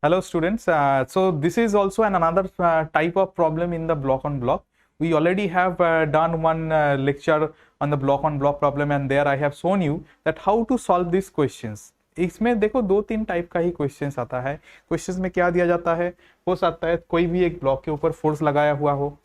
Hello students, so this is also another type of problem in the block on block. We already have done one lecture on the block on block problem and there I have shown you that how to solve these questions. इसमें देखो दो तीन type का ही questions आता है। Questions में क्या दिया जाता है, हो सकता है कोई भी एक ब्लॉक के ऊपर फोर्स लगाया हुआ हो,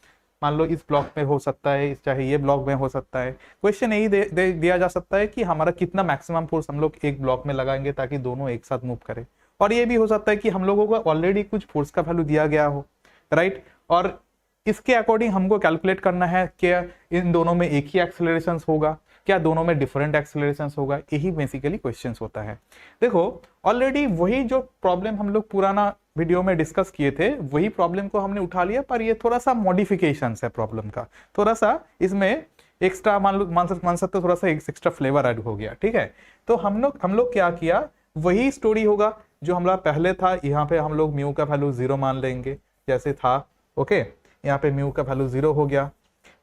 मान लो इस ब्लॉक में हो सकता है, चाहे ये ब्लॉक में हो सकता है। क्वेश्चन यही दिया जा सकता है कि हमारा कितना मैक्सिमम फोर्स हम लोग एक ब्लॉक में लगाएंगे ताकि दोनों एक साथ मूव करें। और ये भी हो सकता है कि हम लोगों को ऑलरेडी कुछ फोर्स का वैल्यू दिया गया हो, राइट, और इसके अकॉर्डिंग हमको कैलकुलेट करना है क्या इन दोनों में एक ही एक्सेलरेशन होगा, क्या दोनों में डिफरेंट एक्सेलरेशन होगा। यही बेसिकली क्वेश्चन होता है। देखो ऑलरेडी वही जो प्रॉब्लम हम लोग पुराना वीडियो में डिस्कस किए थे वही प्रॉब्लम को हमने उठा लिया, पर ये थोड़ा सा मॉडिफिकेशन है प्रॉब्लम का, थोड़ा सा इसमें एक्स्ट्रा मान सकते थोड़ा सा एक्स्ट्रा फ्लेवर ऐड हो गया। ठीक है, तो हम लोग क्या किया, वही स्टोरी होगा जो हमारा पहले था। यहाँ पे हम लोग म्यू का वैल्यू 0 मान लेंगे जैसे था। ओके, यहाँ पे म्यू का वैल्यू 0 हो गया।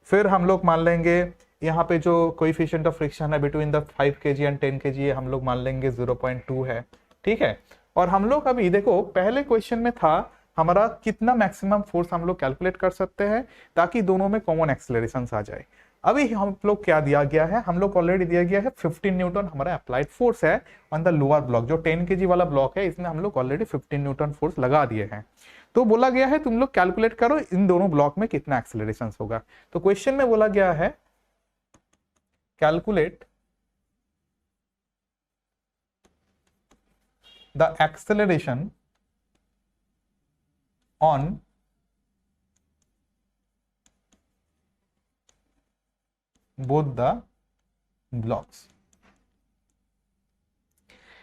फिर हम लोग मान लेंगे यहाँ पे जो कोएफिशिएंट ऑफ फ्रिक्शन है between the 5 kg and 10 kg हम लोग मान लेंगे 0.2 है। ठीक है, और हम लोग अभी देखो पहले क्वेश्चन में था हमारा कितना मैक्सिमम फोर्स हम लोग कैलकुलेट कर सकते हैं ताकि दोनों में कॉमन एक्सेलरेशन आ जाए। अभी हम लोग क्या दिया गया है, हम लोग ऑलरेडी दिया गया है 15 न्यूटन हमारा अप्लाइड फोर्स है ऑन द लोअर ब्लॉक। जो 10 kg वाला ब्लॉक है इसमें हम लोग ऑलरेडी 15 न्यूटन फोर्स लगा दिए हैं। तो बोला गया है तुम लोग कैलकुलेट करो इन दोनों ब्लॉक में कितना एक्सेलरेशन होगा। तो क्वेश्चन में बोला गया है calculate the acceleration on both the blocks.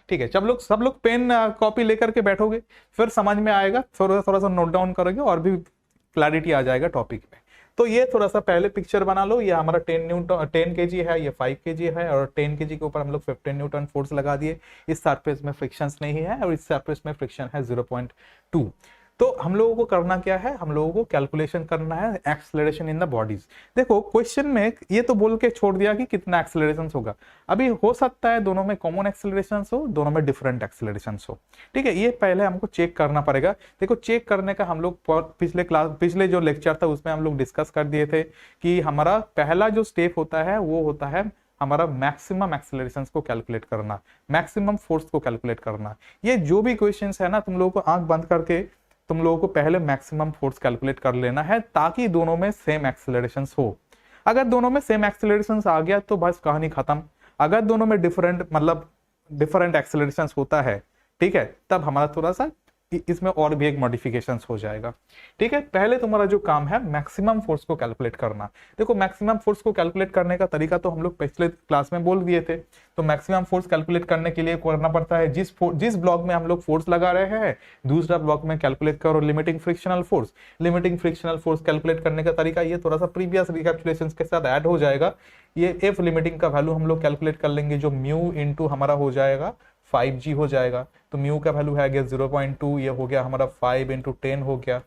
ठीक है, सब लोग पेन कॉपी लेकर के बैठोगे फिर समझ में आएगा, थोड़ा सा नोट डाउन करोगे और भी क्लैरिटी आ जाएगा टॉपिक में। तो ये थोड़ा सा पहले पिक्चर बना लो। ये हमारा 10 kg है, ये 5 kg है और 10 kg के ऊपर हम लोग 15 न्यूटन फोर्स लगा दिए। इस सरफेस में फ्रिक्शन नहीं है और इस सरफेस में फ्रिक्शन है 0.2। तो हम लोगों को करना क्या है, हम लोगों को कैलकुलेशन करना है एक्सेलरेशन इन द बॉडीज। देखो क्वेश्चन में ये तो बोल के छोड़ दिया कि कितना एक्सेलरेशन होगा। अभी हो सकता है दोनों में कॉमन एक्सेलरेशन हो, दोनों में डिफरेंट एक्सेलरेशन हो। ठीक है, ये पहले हमको चेक करना पड़ेगा। देखो चेक करने का हम लोग पिछले जो लेक्चर था उसमें हम लोग डिस्कस कर दिए थे कि हमारा पहला जो स्टेप होता है वो होता है हमारा मैक्सिमम एक्सेलरेशन को कैलकुलेट करना, मैक्सिमम फोर्स को कैलकुलेट करना। ये जो भी क्वेश्चंस है ना, तुम लोगों को आंख बंद करके तुम लोगों को पहले मैक्सिमम फोर्स कैलकुलेट कर लेना है ताकि दोनों में सेम एक्सेलरेशन हो। अगर दोनों में सेम एक्सेलरेशन आ गया तो बस कहानी खत्म। अगर दोनों में डिफरेंट एक्सेलरेशन होता है, ठीक है, तब हमारा थोड़ा सा इसमें और भी एक मॉडिफिकेशन हो जाएगा। ठीक है, पहले तुम्हारा जो काम है मैक्सिमम फोर्स को कैलकुलेट करना। देखो मैक्सिमम फोर्स को कैलकुलेट करने का तरीका तो हम लोग पिछले क्लास में बोल दिए थे। तो मैक्सिमम फोर्स कैलकुलेट करने के लिए करना पड़ता है जिस ब्लॉक में हम लोग फोर्स लगा रहे हैं दूसरा ब्लॉक में कैलकुलेट करो limiting frictional force. Limiting frictional force calculate करने का तरीका ये थोड़ा सा प्रीवियस रिकैपिचुलेशन के साथ ऐड हो जाएगा। ये एफ लिमिटिंग का वैल्यू हम लोग कैलकुलेट कर लेंगे जो म्यू इंटू हमारा हो जाएगा 5g हो जाएगा। तो म्यू का वैल्यू है गया 0.2, ये हो गया हमारा 5 इंटू 10 हो गया,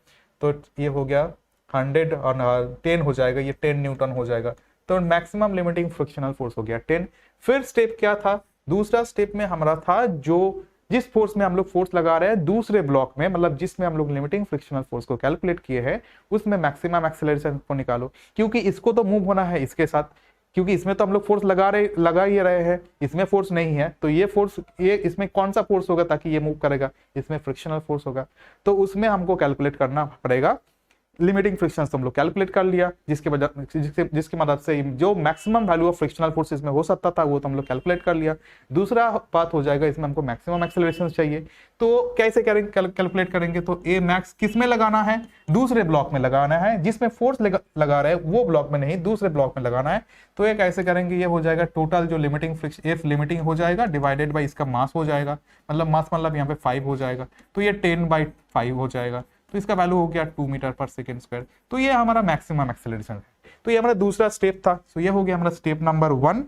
तो ये हो गया 100 और 10 हो जाएगा, ये 10 न्यूटन हो जाएगा। तो मैक्सिमम लिमिटिंग फ्रिक्शनल फोर्स हो गया 10। फिर स्टेप क्या था, दूसरा स्टेप में हमारा था जो जिस फोर्स में हम लोग फोर्स लगा रहे हैं दूसरे ब्लॉक में, मतलब जिसमें हम लोग लिमिटिंग फ्रिक्शनल फोर्स को कैलकुलेट किए हैं उसमें मैक्सिमम एक्सेलरेशन को निकालो, क्योंकि इसको तो मूव होना है इसके साथ, क्योंकि इसमें तो हम लोग फोर्स लगा ही रहे हैं, इसमें फोर्स नहीं है। तो ये फोर्स इसमें कौन सा फोर्स होगा ताकि ये मूव करेगा, इसमें फ्रिक्शनल फोर्स होगा। तो उसमें हमको कैलकुलेट करना पड़ेगा लिमिटिंग फ्रिक्शन। हम लोग कैलकुलेट कर लिया जिसकी मदद से जो maximum value of frictional force इसमें हो सकता था वो तो हम लोग कैलकुलेट कर लिया। दूसरा बात हो जाएगा इसमें हमको मैक्सिमम एक्सेलरेशन चाहिए, तो कैसे कैलकुलेट करेंगे। तो ए मैक्स किस में लगाना है, दूसरे ब्लॉक में लगाना है, जिसमें फोर्स लगा रहे हैं वो ब्लॉक में नहीं दूसरे ब्लॉक में लगाना है। तो ये कैसे करेंगे, ये हो जाएगा टोटल जो लिमिटिंग फ्रिक्शन एफ लिमिटिंग हो जाएगा डिवाइडेड बाई इसका मास हो जाएगा, मतलब यहाँ पे 5 हो जाएगा, तो ये 10/5 हो जाएगा। तो इसका वैल्यू हो गया 2 मीटर पर सेकेंड स्क्वायर। तो ये हमारा मैक्सिमम एक्सेलरेशन है। तो ये हमारा दूसरा स्टेप था। तो ये हो गया हमारा स्टेप नंबर 1,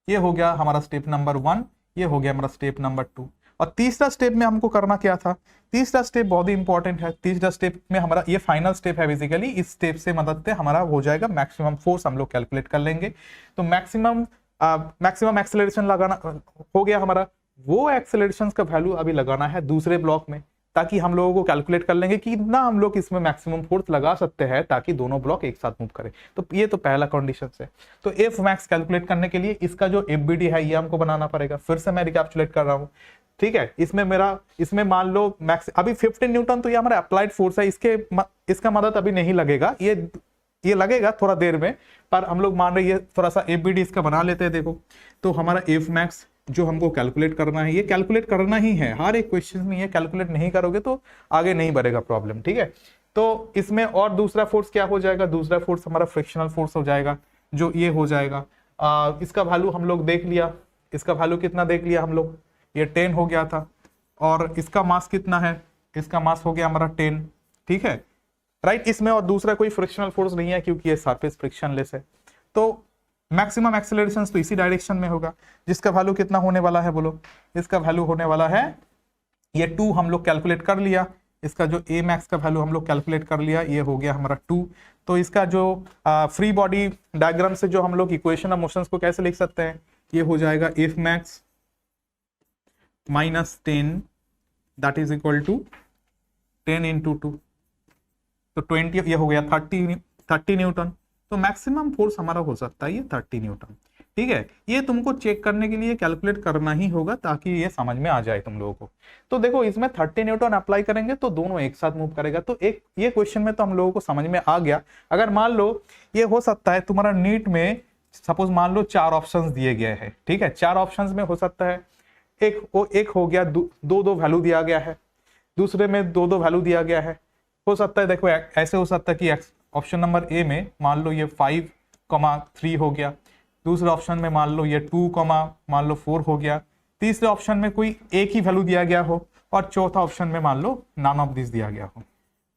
ये हो गया हमारा स्टेप नंबर 1, ये हो गया हमारा स्टेप नंबर 2। और तीसरा स्टेप में हमको करना क्या था, तीसरा स्टेप बहुत ही इंपॉर्टेंट है। तीसरा स्टेप में हमारा ये फाइनल स्टेप है बेसिकली, इस स्टेप से मदद से हमारा हो जाएगा मैक्सिमम फोर्स हम लोग कैलकुलेट कर लेंगे। तो मैक्सिमम एक्सेलरेशन लगाना हो गया हमारा। वो एक्सेलरेशन का वैल्यू अभी लगाना है दूसरे ब्लॉक में, ताकि हम लोगों को कैलकुलेट कर लेंगे कि कितना हम लोग इसमें मैक्सिमम फोर्स लगा सकते हैं ताकि दोनों ब्लॉक एक साथ मूव करें। तो ये तो पहला कंडीशन है। तो एफ मैक्स कैलकुलेट करने के लिए इसका जो एफबीडी है ये हमको बनाना पड़ेगा। फिर से मैं रिकैप्चुलेट कर रहा हूँ, ठीक है। इसमें मान लो मैक्स अभी 15 न्यूटन तो ये हमारा अप्लाइड फोर्स है, इसका मदद अभी नहीं लगेगा, ये लगेगा थोड़ा देर में, पर हम लोग मान रहे हैं थोड़ा सा एफबीडी इसका बना लेते हैं। देखो तो हमारा एफ मैक्स जो हमको कैलकुलेट करना है, ये कैलकुलेट करना ही है हर एक क्वेश्चन में, ये कैलकुलेट नहीं करोगे तो आगे नहीं बढ़ेगा प्रॉब्लम, ठीक है। तो इसमें और दूसरा फोर्स क्या हो जाएगा, दूसरा फोर्स हमारा फ्रिक्शनल फोर्स हो जाएगा, जो ये हो जाएगा। इसका वैल्यू हम लोग देख लिया, इसका वैल्यू कितना देख लिया हम लोग, ये 10 हो गया था। और इसका मास कितना है, इसका मास हो गया हमारा 10, ठीक है, राइट। इसमें और दूसरा कोई फ्रिक्शनल फोर्स नहीं है क्योंकि ये सरफेस फ्रिक्शनलेस है। तो मैक्सिमम एक्सेलरेशन तो इसी डायरेक्शन में होगा, जिसका वैल्यू कितना होने वाला है बोलो, इसका वैल्यू होने वाला है ये 2 हम लोग कैलकुलेट कर लिया, इसका जो ए मैक्स का वैल्यू हम लोग कैलकुलेट कर लिया, ये हो गया हमारा 2। तो इसका जो फ्री बॉडी डायग्राम से जो हम लोग इक्वेशन ऑफ मोशंस को कैसे लिख सकते हैं, ये हो जाएगा F max minus 10 that is equal to 10 into 2, तो 20, ये हो गया 30 न्यूटन। तो मैक्सिमम फोर्स हमारा हो सकता है ये 30 न्यूटन, ठीक है। ये तुमको चेक करने के लिए कैलकुलेट करना ही होगा ताकि ये समझ में आ जाए तुम लोगों को। तो देखो इसमें 30 न्यूटन अप्लाई करेंगे तो दोनों एक साथ मूव करेगा। तो एक ये क्वेश्चन में तो हम लोगों को समझ में आ गया। अगर मान लो ये हो सकता है तुम्हारा नीट में, सपोज मान लो 4 ऑप्शंस दिए गए हैं, ठीक है, 4 ऑप्शंस में हो सकता है एक हो गया, दो वैल्यू दिया गया है, दूसरे में दो वैल्यू दिया गया है। हो सकता है देखो ऐसे हो सकता है कि ऑप्शन नंबर ए में मान लो ये 5,3 हो गया, दूसरे ऑप्शन में मान लो ये 2, मान लो 4 हो गया, तीसरे ऑप्शन में कोई एक ही वैल्यू दिया गया हो, और चौथा ऑप्शन में मान लो नन ऑफ दिस दिया गया हो।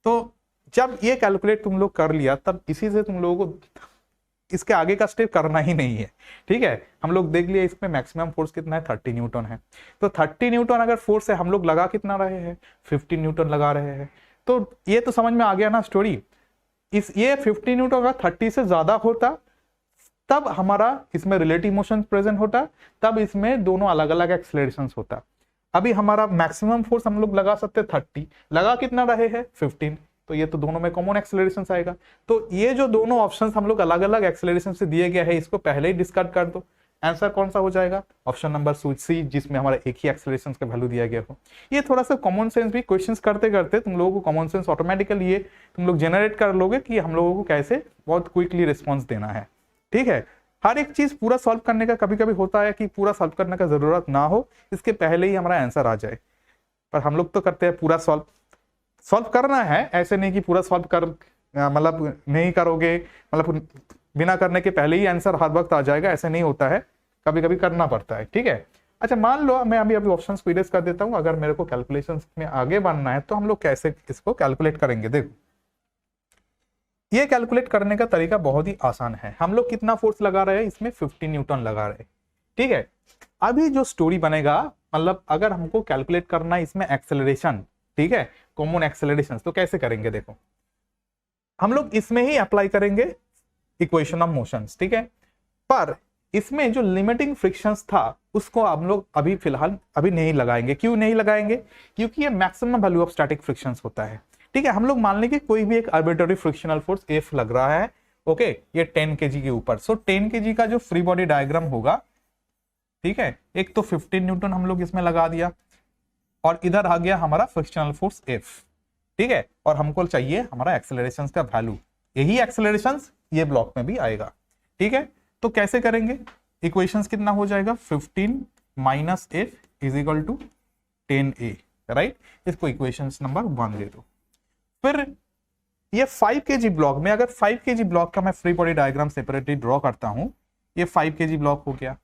तो जब ये कैलकुलेट तुम लोग कर लिया तब इसी से तुम लोगों को इसके आगे का स्टेप करना ही नहीं है, ठीक है। हम लोग देख लिया इसमें मैक्सिमम फोर्स कितना है, 30 न्यूटन है। तो 30 न्यूटन अगर फोर्स है, हम लोग लगा कितना रहे हैं, 15 न्यूटन लगा रहे हैं। तो ये तो समझ में आ गया ना स्टोरी। ये 15 न्यूटन अगर 30 से ज्यादा होता तब हमारा इसमें रिलेटिव मोशन प्रेजेंट होता, तब इसमें दोनों अलग अलग एक्सेलरेशंस होता। अभी हमारा मैक्सिमम फोर्स हम लोग लगा सकते 30, लगा कितना रहे हैं 15, तो ये तो दोनों में कॉमन एक्सेलरेशन आएगा। तो ये जो दोनों ऑप्शंस हम लोग अलग अलग एक्सेलरेशन से दिए गए हैं, इसको पहले ही डिस्कार्ड कर दो। आंसर कौन सा हो जाएगा, ऑप्शन नंबर सी, जिसमें हमारा एक ही एक्सेलरेशन का वैल्यू दिया गया हो। ये थोड़ा सा कॉमन सेंस भी क्वेश्चंस करते करते तुम लोगों को कॉमन सेंस ऑटोमेटिकली ये तुम लोग जनरेट कर लोगे कि हम लोगों को कैसे बहुत क्विकली रिस्पॉन्स देना है, ठीक है। हर एक चीज पूरा सॉल्व करने का कभी कभी होता है कि पूरा सॉल्व करने का जरूरत ना हो, इसके पहले ही हमारा आंसर आ जाए, पर हम लोग तो करते हैं पूरा सॉल्व करना है। ऐसे नहीं कि पूरा सॉल्व कर मतलब नहीं करोगे, मतलब बिना करने के पहले ही आंसर हर वक्त आ जाएगा, ऐसे नहीं होता है, कभी कभी करना पड़ता है, ठीक है। अच्छा मान लो मैं अभी ऑप्शंस को इरेज कर देता हूं। अगर मेरे को कैलकुलेशंस में आगे बढ़ना है तो हम लोग कैसे इसको कैलकुलेट करेंगे। देखो ये कैलकुलेट करने का तरीका बहुत ही आसान है। हम लोग कितना फोर्स लगा रहे हैं, इसमें 15 न्यूटन लगा रहे हैं, ठीक है। अभी जो स्टोरी बनेगा, मतलब अगर हमको कैलकुलेट करना है इसमें एक्सेलरेशन, ठीक है, कॉमन एक्सेलरेशन, तो कैसे करेंगे। देखो हम लोग इसमें ही अप्लाई करेंगे इक्वेशन ऑफ मोशंस, ठीक है। पर इसमें जो लिमिटिंग फ्रिक्शंस था उसको हम लोग अभी फिलहाल अभी नहीं लगाएंगे। क्यों नहीं लगाएंगे, क्योंकि ये maximum value of static frictions होता है, ठीक है। हम लोग मान लें कि कोई भी एक आर्बिट्ररी फ्रिक्शनल फोर्स एफ लग रहा है, ओके, ये 10 kg के ऊपर। सो 10 kg का जो फ्री बॉडी डायग्राम होगा, ठीक है, एक तो 15 न्यूटन हम लोग इसमें लगा दिया, और इधर आ गया हमारा फ्रिक्शनल फोर्स एफ, ठीक है। और हमको चाहिए हमारा एक्सेलरेशन का वैल्यू, यही एक्सेलरेशन ये ब्लॉक में भी आएगा, ठीक है। तो कैसे करेंगे, इक्वेशंस कितना हो जाएगा, 15 minus F is equal to 10a, right. इसको इक्वेशंस नंबर 1 दे दो। फिर ये 5 kg ब्लॉक में, अगर 5 kg ब्लॉक का मैं free body diagram separately draw करता हूं, ये 5 kg ब्लॉक हो गया।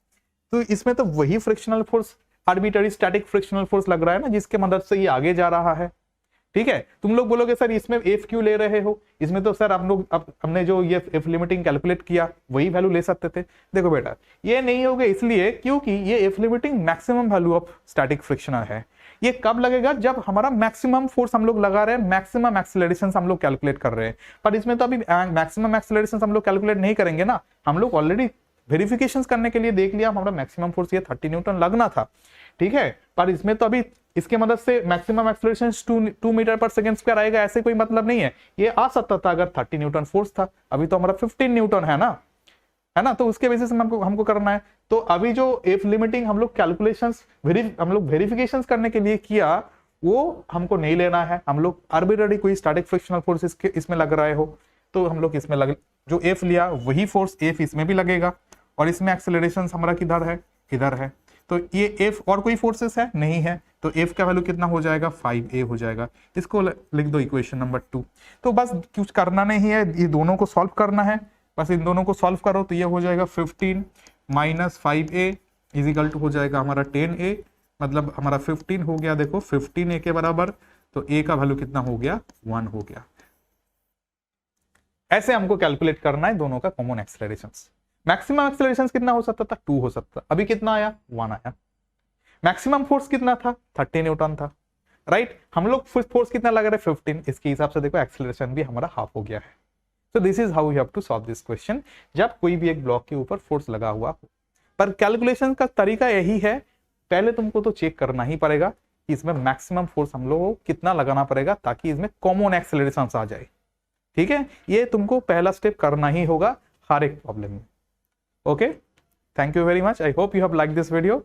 तो इसमें तो वही frictional force, arbitrary static frictional force लग रहा है ना, जिसके मदद से ये आगे जा रहा है, ठीक है। तुम लोग बोलोगे सर इसमें एफ क्यों ले रहे हो, इसमें तो सर हम लोग हमने जो ये एफ लिमिटिंग कैलकुलेट किया वही वैल्यू ले सकते थे। देखो बेटा ये नहीं होगा, इसलिए क्योंकि ये F limiting maximum value of static friction है। ये कब लगेगा, जब हमारा मैक्सिमम फोर्स हम लोग लगा रहे हैं, मैक्सिमम एक्सेलरेशन हम लोग कैलकुलेट कर रहे हैं। पर इसमें तो अभी मैक्सिमम एक्सेलरेशन हम लोग कैलकुलेट नहीं करेंगे ना, हम लोग ऑलरेडी वेरिफिकेशंस करने के लिए देख लिया हमारा मैक्सिमम फोर्स ये 30 न्यूटन लगना था, ठीक है, पर इसमें तो अभी इसके मदद से मैक्सिमम एक्सेलरेशन 2 मीटर पर सेकंड स्क्वायर आएगा ऐसे कोई मतलब नहीं है। ये आ सकता था अगर 30 न्यूटन फोर्स था, अभी तो हमारा 15 न्यूटन है ना, तो उसके बेसिस में हमको करना है। तो अभी जो एफ लिमिटिंग हम लोग कैलकुलेशंस हम लोग वेरिफिकेशंस करने के लिए किया वो हमको नहीं लेना है। हम लोग आर्बिट्ररी कोई स्टैटिक फ्रिक्शनल फोर्स इसमें लग रहे हो तो हम लोग इसमें जो एफ लिया वही फोर्स एफ इसमें भी लगेगा, और इसमें एक्सेलरेशन हमारा किधर है, इधर है। तो ये एफ और कोई फोर्सेस है नहीं है, तो एफ का वैल्यू कितना हो जाएगा 5a हो जाएगा। इसको लिख दो इक्वेशन नंबर 2। तो बस कुछ करना नहीं है, ये दोनों को सॉल्व करना है, बस इन दोनों को सॉल्व करो तो ये हो जाएगा 15 माइनस 5a इजिकल टू हो जाएगा हमारा 10a, मतलब हमारा 15 हो गया, देखो 15a के बराबर, तो a का वैल्यू कितना हो गया 1 हो गया। ऐसे हमको कैलकुलेट करना है दोनों का कॉमन एक्सेलरेशंस। मैक्सिमम एक्सेलरेशंस कितना हो सकता था 2 हो सकता, अभी कितना आया 1 आया। मैक्सिमम फोर्स कितना था 30 न्यूटन था, राइट। हम लोग फोर्स कितना लगा रहे 15, इसके हिसाब से देखो एक्सेलरेशन भी हमारा हाफ हो गया है। So this is how you have to solve this question। जब कोई भी एक ब्लॉक के ऊपर फोर्स लगा हुआ हो, पर कैलकुलेशन का तरीका यही है, पहले तुमको तो चेक करना ही पड़ेगा कि इसमें मैक्सिमम फोर्स हम लोगों को कितना लगाना पड़ेगा ताकि इसमें कॉमन एक्सेलरेशन आ जाए, ठीक है। ये तुमको पहला स्टेप करना ही होगा हर एक प्रॉब्लम में। Okay, thank you very much, I hope you have like this video.